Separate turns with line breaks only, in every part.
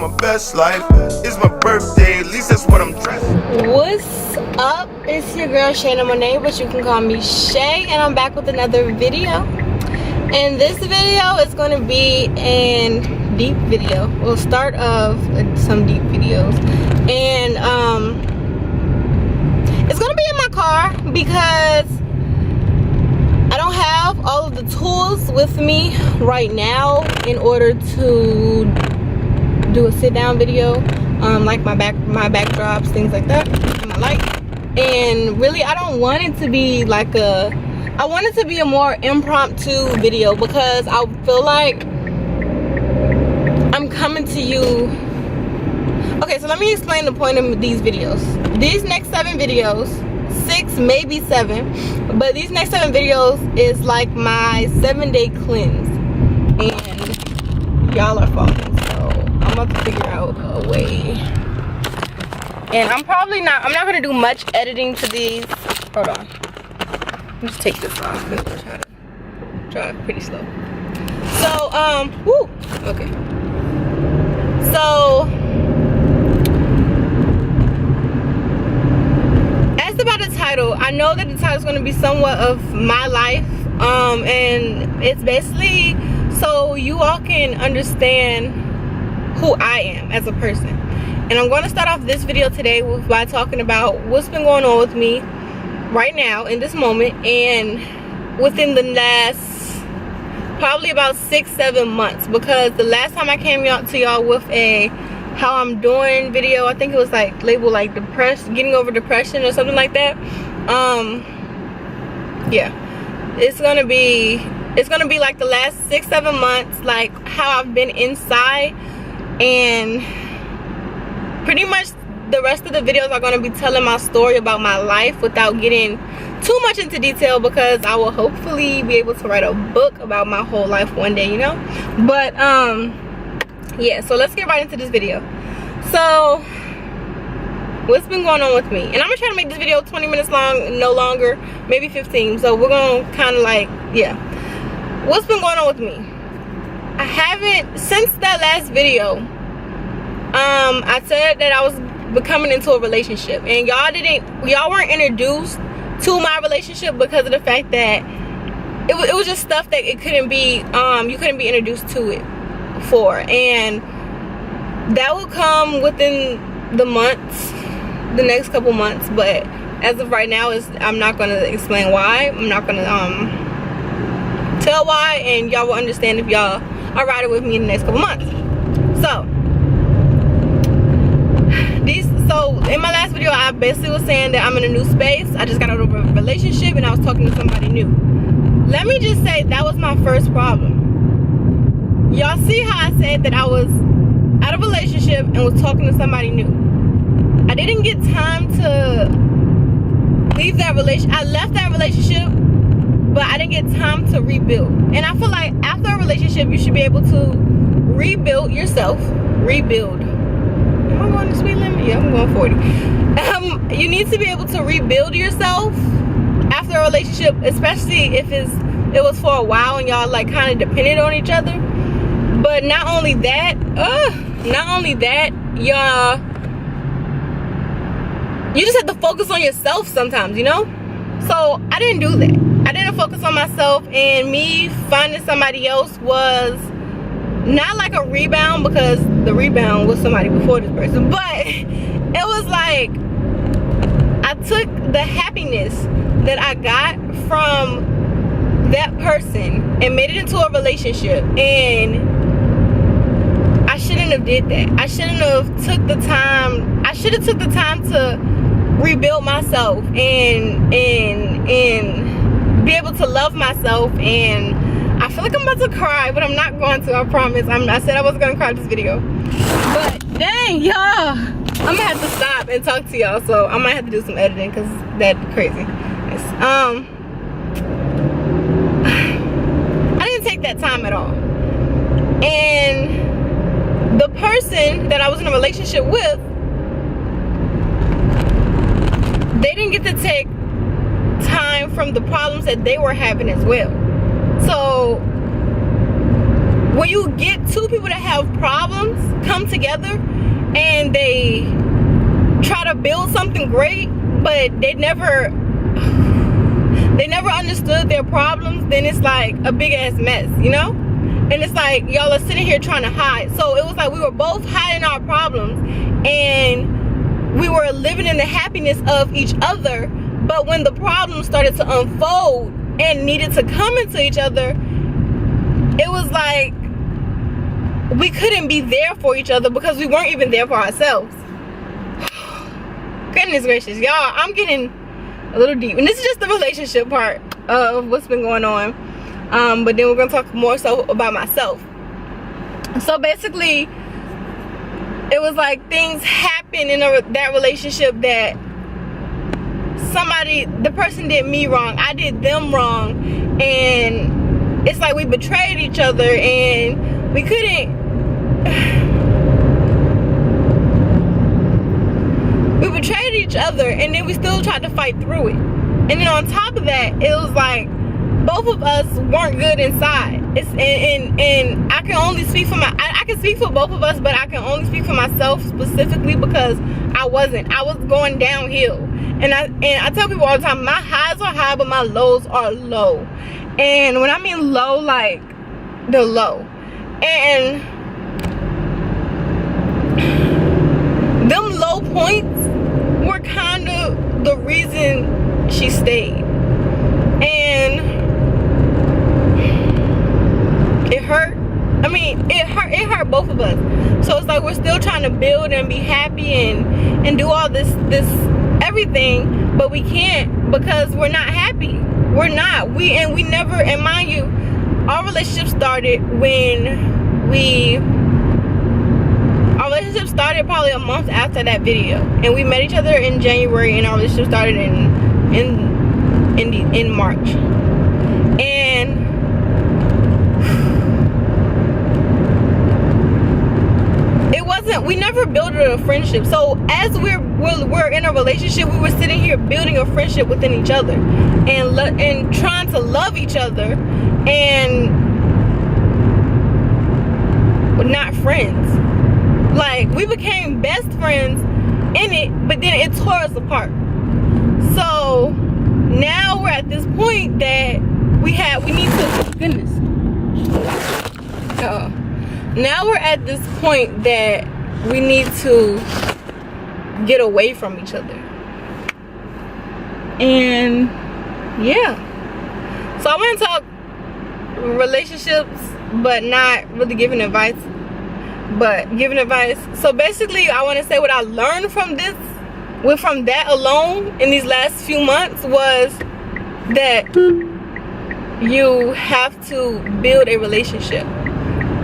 my best life. It's my birthday, at least that's what I'm dressed.
What's up? It's your girl Shayna Mone, but you can call me Shay, and I'm back with another video. And this video is going to be a deep video. Well, start of some deep videos. And it's going to be in my car because I don't have all of the tools with me right now in order to do a sit down video, like my backdrops, things like that, and my light. And really, I don't want it to be like I want it to be a more impromptu video because I feel like I'm coming to you. Okay, so let me explain the point of these videos. These next 7 videos, 6, maybe 7, but these next 7 videos is like my 7-day cleanse, and y'all are falling, so I'm about to figure out a way. And I'm not gonna do much editing to these. Hold on, let's take this off because we're trying to drive pretty slow. So okay, so about the title, I know that the title is going to be somewhat of my life, and it's basically so you all can understand who I am as a person. And I'm going to start off this video today by talking about what's been going on with me right now in this moment, and within the last probably about 6-7 months, because the last time I came out to y'all with a how I'm doing video, I think it was like labeled like getting over depression or something like that. Yeah, it's gonna be like the last 6-7 months, like how I've been inside, and pretty much the rest of the videos are gonna be telling my story about my life without getting too much into detail, because I will hopefully be able to write a book about my whole life one day, you know. But yeah, so let's get right into this video. So what's been going on with me, and I'm gonna try to make this video 20 minutes long, no longer, maybe 15. So we're gonna kind of like, yeah, what's been going on with me. I haven't, since that last video, I said that I was becoming into a relationship, and y'all weren't introduced to my relationship because of the fact that it was just stuff that it couldn't be you couldn't be introduced to it for, and that will come within the next couple months. But as of right now, I'm not going to explain why. I'm not going to tell why, and y'all will understand if y'all are riding with me in the next couple months. So in my last video, I basically was saying that I'm in a new space. I just got out of a relationship and I was talking to somebody new. Let me just say that was my first problem. Y'all see how I said that I was out of a relationship and was talking to somebody new. I didn't get time to leave that relationship. I left that relationship, but I didn't get time to rebuild. And I feel like after a relationship, you should be able to rebuild yourself. Rebuild. Am I going the speed limit? Yeah, I'm going 40. You need to be able to rebuild yourself after a relationship, especially if it was for a while and y'all like kind of depended on each other. But not only that, y'all, you just have to focus on yourself sometimes, you know. So I didn't do that. I didn't focus on myself, and me finding somebody else was not like a rebound, because the rebound was somebody before this person, but it was like I took the happiness that I got from that person and made it into a relationship, and I shouldn't have did that. I shouldn't have took the time. I should have took the time to rebuild myself and be able to love myself. And I feel like I'm about to cry, but I'm not going to, I promise. I said I wasn't gonna cry this video, but dang, y'all, I'm gonna have to stop and talk to y'all, so I might have to do some editing because that's crazy. Yes. I didn't take that time at all, and the person that I was in a relationship with, they didn't get to take time from the problems that they were having as well. So when you get two people that have problems come together and they try to build something great, but they never understood their problems, then it's like a big ass mess, you know? And it's like y'all are sitting here trying to hide. So it was like we were both hiding our problems and we were living in the happiness of each other. But when the problems started to unfold and needed to come into each other, it was like we couldn't be there for each other because we weren't even there for ourselves. Goodness gracious, y'all, I'm getting a little deep. And this is just the relationship part of what's been going on. But then we're gonna talk more so about myself. So basically, it was like things happen in that relationship that the person did me wrong, I did them wrong, and it's like we betrayed each other and we couldn't. We betrayed each other and then we still tried to fight through it. And then on top of that, it was like both of us weren't good inside. And I can only speak for I can speak for both of us, but I can only speak for myself specifically because I was going downhill. And I tell people all the time, my highs are high, but my lows are low. And when I mean low, like they're low. And them low points were kind of the reason she stayed. And it hurt. I mean, it hurt both of us. So it's like we're still trying to build and be happy and do all this everything, but we can't because we're not happy. We're not. We never, and mind you, our relationship started probably a month after that video, and we met each other in January, and our relationship started in March. And we never built a friendship. So as we're in a relationship, we were sitting here building a friendship within each other and trying to love each other, and not friends. Like, we became best friends in it, but then it tore us apart. So now we're at this point that we need to, goodness. Now we're at this point that we need to get away from each other. And yeah, so I want to talk relationships, but not really giving advice, but giving advice. So basically, I want to say what I learned from that alone in these last few months was that you have to build a relationship.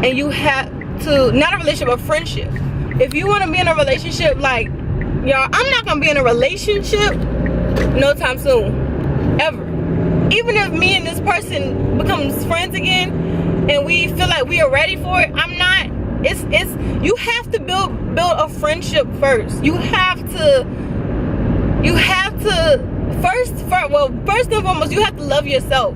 And you have to, not a relationship, a friendship. If you want to be in a relationship, like, y'all, I'm not going to be in a relationship no time soon. Ever. Even if me and this person becomes friends again and we feel like we are ready for it, I'm not. You have to build a friendship first. You have to first and foremost, you have to love yourself.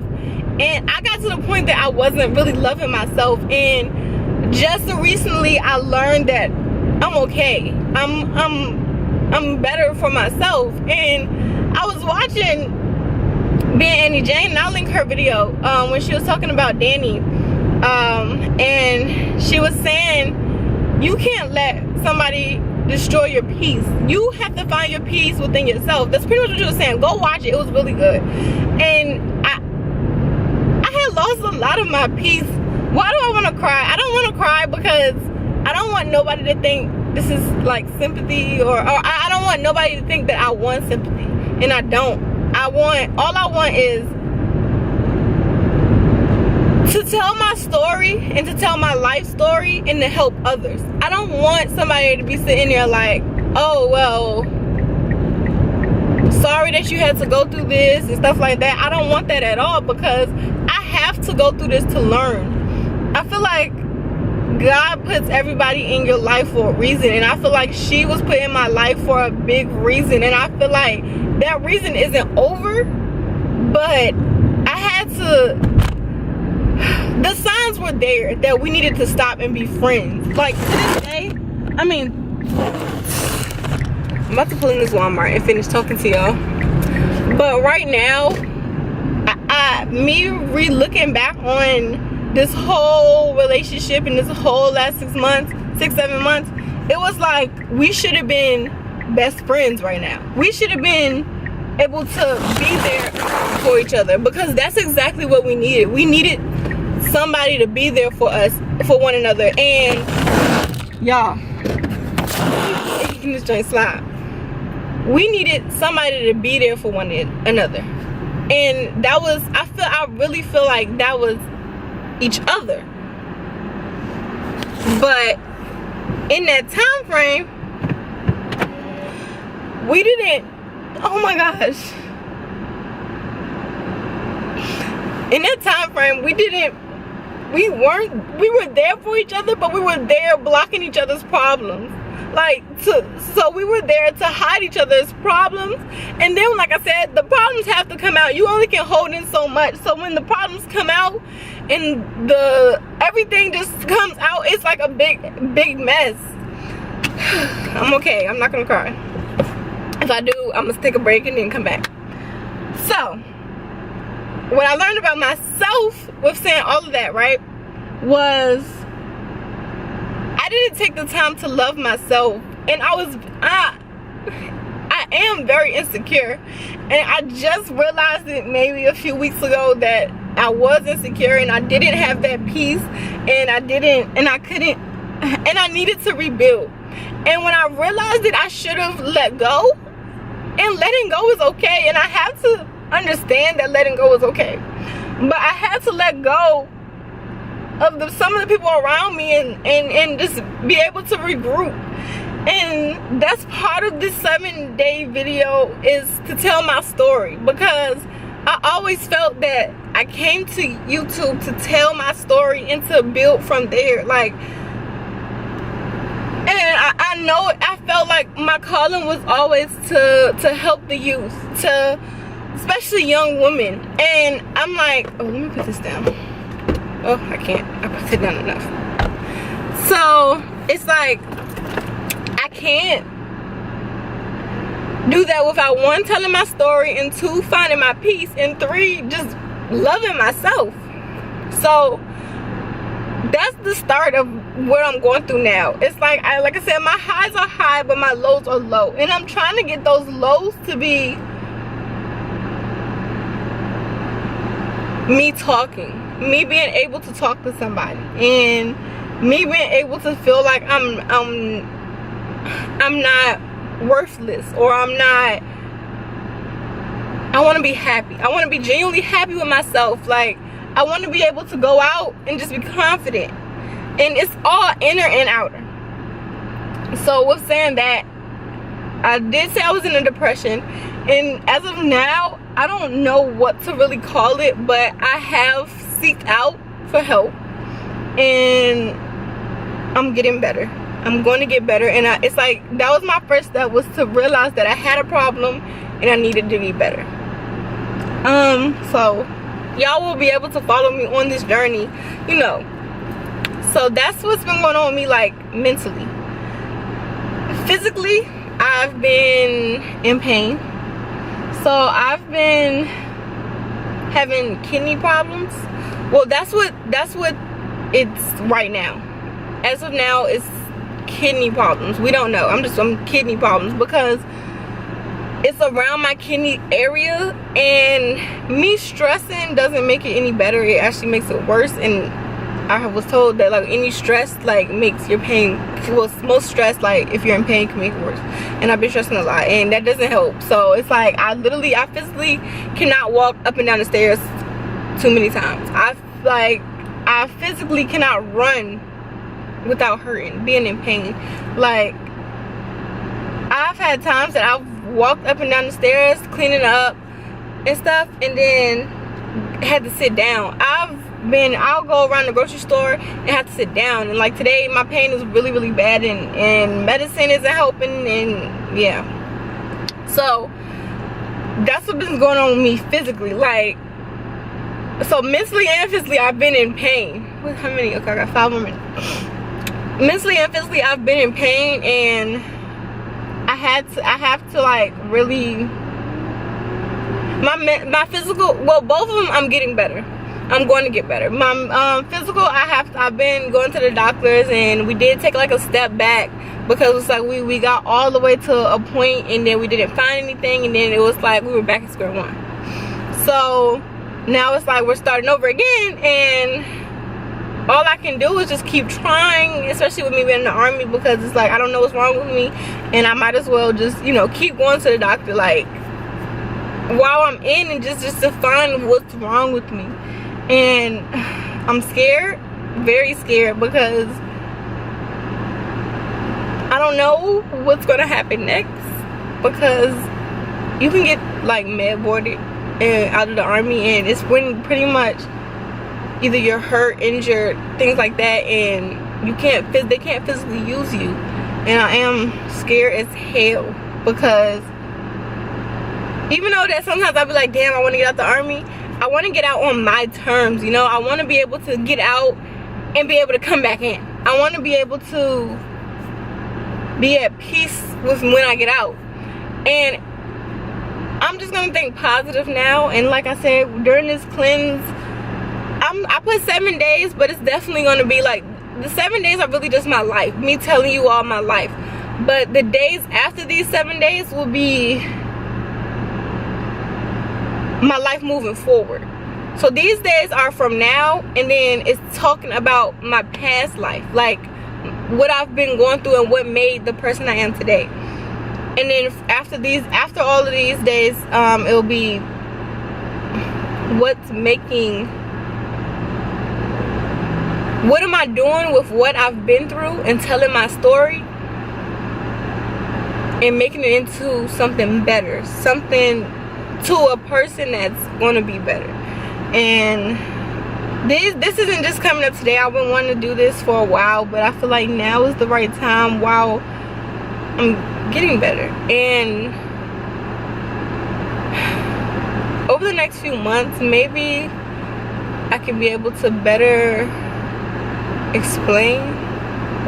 And I got to the point that I wasn't really loving myself, and just recently I learned that I'm okay. I'm better for myself. And I was watching being Annie Jane, and I'll link her video when she was talking about Danny, and she was saying you can't let somebody destroy your peace. You have to find your peace within yourself. That's pretty much what she was saying. Go watch it. It was really good. And I had lost a lot of my peace. Why do I want to cry? I don't want to cry because I don't want nobody to think this is like sympathy, or I don't want nobody to think that I want sympathy, and I don't. All I want is to tell my story and to tell my life story and to help others. I don't want somebody to be sitting there like, oh, well, sorry that you had to go through this and stuff like that. I don't want that at all, because I have to go through this to learn. I feel like God puts everybody in your life for a reason, and I feel like she was put in my life for a big reason, and I feel like that reason isn't over, but I had to, the signs were there that we needed to stop and be friends. Like, to this day, I mean, I'm about to pull in this Walmart and finish talking to y'all. But right now, me re-looking back on this whole relationship and this whole last 6 months, 6-7 months, it was like we should have been best friends right now. We should have been able to be there for each other, because that's exactly what we needed. We needed somebody to be there for us, for one another. And y'all, making this joint slide. We needed somebody to be there for one another, and that was, I really feel like that was each other. But in that time frame, we didn't, oh my gosh, in that time frame, we were there for each other, but we were there blocking each other's problems. Like, so we were there to hide each other's problems. And then, like I said, the problems have to come out. You only can hold in so much. So when the problems come out and everything just comes out, it's like a big mess. I'm okay. I'm not gonna cry. If I do, I'm gonna take a break and then come back. So what I learned about myself with saying all of that, right, was I didn't take the time to love myself. And I am very insecure, and I just realized it maybe a few weeks ago that I was insecure and I didn't have that peace, and I needed to rebuild. And when I realized it, I should have let go, and letting go is okay. And I have to understand that letting go is okay, but I had to let go of some of the people around me and just be able to regroup. And that's part of this 7-day video, is to tell my story, because I always felt that I came to YouTube to tell my story and to build from there. Like, and I know, I felt like my calling was always to help the youth, to especially young women. And I'm like, oh, let me put this down. Oh, I can't. I put it down enough. So it's like, I can't do that without 1, telling my story, and 2, finding my peace, and 3, just loving myself. So that's the start of what I'm going through now. It's like, like I said, my highs are high, but my lows are low, and I'm trying to get those lows to be me talking, me being able to talk to somebody, and me being able to feel like I'm not worthless, or I want to be happy. I want to be genuinely happy with myself. Like, I want to be able to go out and just be confident, and it's all inner and outer. So with saying that, I did say I was in a depression, and as of now, I don't know what to really call it, but I have seeked out for help, and I'm getting better. I'm going to get better. And it's like, that was my first step, was to realize that I had a problem and I needed to be better. So y'all will be able to follow me on this journey, you know. So that's what's been going on with me, like, mentally. Physically, I've been in pain. So I've been having kidney problems. Well, that's what it's right now. As of now, it's kidney problems. We don't know. I'm kidney problems, because it's around my kidney area, and me stressing doesn't make it any better. It actually makes it worse. And I was told that, like, any stress, like, makes your pain, well, most stress, like, if you're in pain, can make it worse. And I've been stressing a lot, and that doesn't help. So it's like, I physically cannot walk up and down the stairs too many times. I physically cannot run without hurting, being in pain. Like, I've had times that I've walked up and down the stairs cleaning up and stuff, and then had to sit down. I'll go around the grocery store and have to sit down, and like today my pain is really, really bad, and medicine isn't helping, and yeah. So that's what's been going on with me physically. Like, So mentally and physically, I've been in pain. How many? Okay, I got 5 more minutes. Mentally and physically, I've been in pain, and I have to like really. My physical, well, both of them, I'm getting better. I'm going to get better. My physical, I've been going to the doctors, and we did take like a step back because it's like we got all the way to a point, and then we didn't find anything, and then it was like we were back at square one. So now it's like we're starting over again, and all I can do is just keep trying, especially with me being in the army, because it's like I don't know what's wrong with me, and I might as well just, you know, keep going to the doctor like while I'm in, and just to find what's wrong with me. And I'm scared, very scared, because I don't know what's gonna happen next, because you can get like med boarded and out of the army, and it's when pretty much either you're hurt, injured, things like that, and they can't physically use you. And I am scared as hell, because even though that sometimes I'll be like, damn, I want to get out the army, I want to get out on my terms, you know. I want to be able to get out and be able to come back in. I want to be able to be at peace with when I get out. And I'm just gonna think positive now. And like I said, during this cleanse, I put 7 days, but it's definitely gonna be like, the 7 days are really just my life, me telling you all my life. But the days after these 7 days will be my life moving forward. So these days are from now, and then it's talking about my past life, like what I've been going through and what made the person I am today. And then after all of these days, it'll be what am I doing with what I've been through, and telling my story and making it into something better, something to a person that's gonna be better. And this isn't just coming up today. I've been wanting to do this for a while, but I feel like now is the right time while I'm getting better. And over the next few months, maybe I can be able to better explain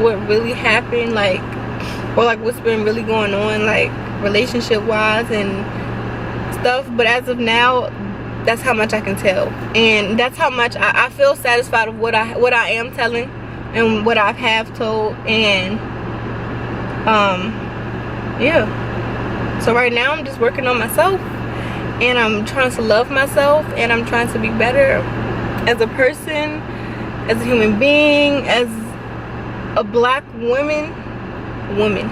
what really happened, like, or like what's been really going on, like relationship wise and stuff. But as of now, that's how much I can tell, and that's how much I feel satisfied of what I am telling and what I have told. And yeah, so right now I'm just working on myself, and I'm trying to love myself, and I'm trying to be better as a person, as a human being, as a black woman, black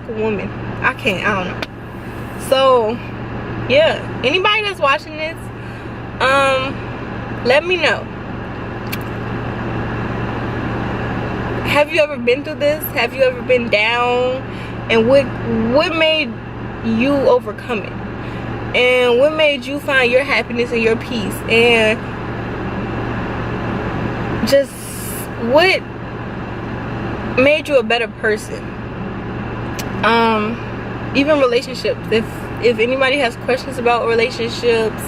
woman. I don't know. So yeah, anybody that's watching this, let me know. Have you ever been through this? Have you ever been down? And what made you overcome it? And what made you find your happiness and your peace? And just what made you a better person? Even relationships. If anybody has questions about relationships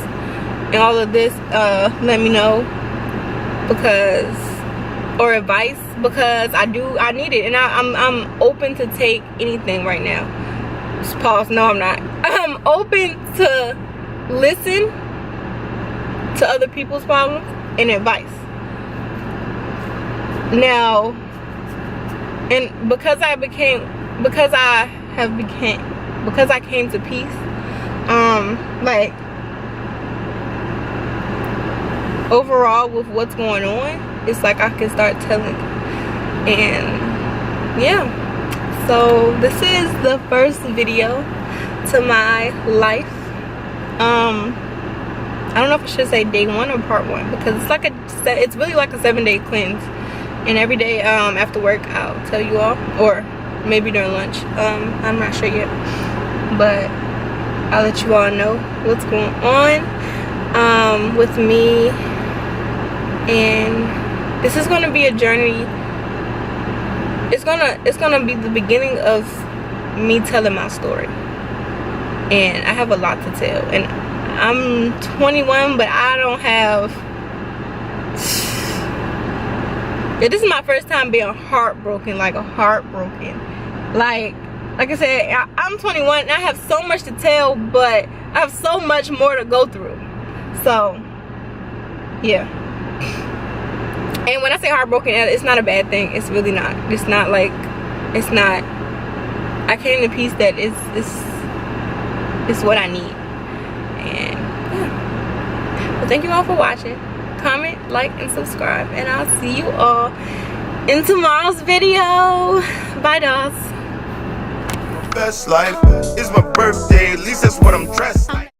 and all of this, let me know, or advice, because I need it, and I'm open to take anything right now. Just pause. No, I'm not. I'm open to listen to other people's problems and advice. Now, and because I came to peace, like overall with what's going on, it's like I can start telling. And yeah, so this is the first video to my life. I don't know if I should say day 1 or part 1, because it's really like a 7-day cleanse, and every day after work I'll tell you all, or maybe during lunch, I'm not sure yet, but I'll let you all know what's going on with me. And this is gonna be a journey. It's gonna be the beginning of me telling my story, and I have a lot to tell, and I'm 21, but I don't have. Yeah, this is my first time being heartbroken, like heartbroken. Like I said, I'm 21 and I have so much to tell, but I have so much more to go through. So, yeah. And when I say heartbroken, it's not a bad thing. It's really not. It's not like, it's not. I came to peace that it's what I need. And yeah. Well, thank you all for watching. Comment, like, and subscribe. And I'll see you all in tomorrow's video. Bye, dolls.
Best life is my birthday, at least that's what I'm dressed like.